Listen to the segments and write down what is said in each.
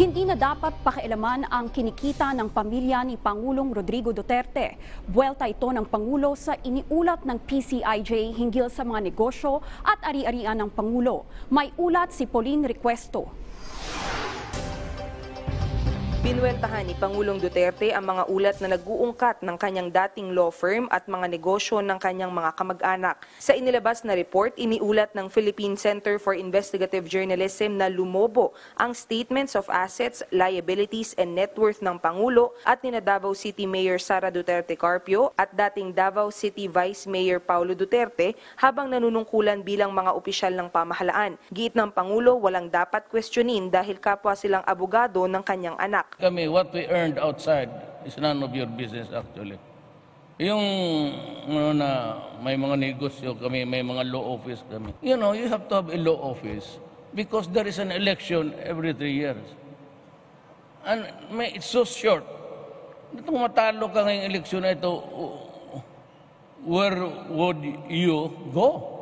Hindi na dapat pakialaman ang kinikita ng pamilya ni Pangulong Rodrigo Duterte. Buwelta ito ng Pangulo sa iniulat ng PCIJ hinggil sa mga negosyo at ari-arian ng Pangulo. May ulat si Pauline Requesto. Binuweltahan ni Pangulong Duterte ang mga ulat na nag-uungkat ng kanyang dating law firm at mga negosyo ng kanyang mga kamag-anak. Sa inilabas na report, iniulat ng Philippine Center for Investigative Journalism na lumobo ang statements of assets, liabilities, and net worth ng Pangulo at ni Davao City Mayor Sara Duterte Carpio at dating Davao City Vice Mayor Paulo Duterte habang nanunungkulan bilang mga opisyal ng pamahalaan. Giit ng Pangulo, walang dapat questionin dahil kapwa silang abogado ng kanyang anak. Kami, what we earned outside is none of your business actually. Yung na may mga negosyo kami, may mga law office kami. You know, you have to have a law office because there is an election every 3 years. And it's so short. Kung matalo ka ngayong eleksyon na ito, where would you go?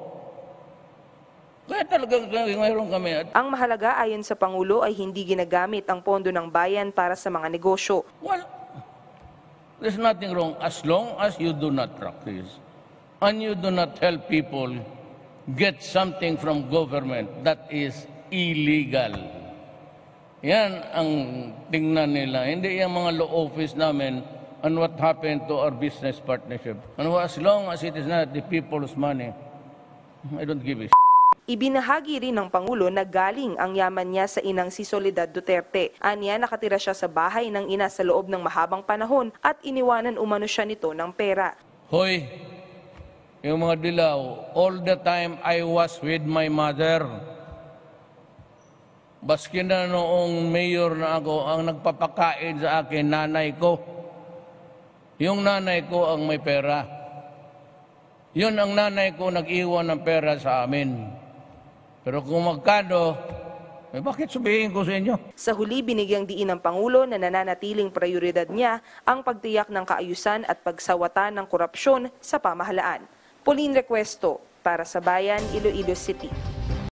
Kaya talagang mayroon kami. Ang mahalaga ayon sa Pangulo ay hindi ginagamit ang pondo ng bayan para sa mga negosyo. Well, there's nothing wrong as long as you do not practice and you do not help people get something from government that is illegal. Yan ang tingnan nila. Hindi yung mga law office namin and what happened to our business partnership. And as long as it is not the people's money, I don't give a Ibinahagi rin ng Pangulo na galing ang yaman niya sa inang si Soledad Duterte. Aniya, nakatira siya sa bahay ng ina sa loob ng mahabang panahon at iniwanan umano siya nito ng pera. Hoy, yung mga dilaw, all the time I was with my mother. Baski na noong mayor na ako, ang nagpapakain sa akin, nanay ko. Yung nanay ko ang may pera. Yun ang nanay ko nag-iwan ng pera sa amin. Pero kung magkano, bakit sabihin ko sa inyo? Sa huli, binigyang diin ng Pangulo na nananatiling prioridad niya ang pagtiyak ng kaayusan at pagsawata ng korupsyon sa pamahalaan. Pauline Requesto, para sa Bayan, Iloilo City.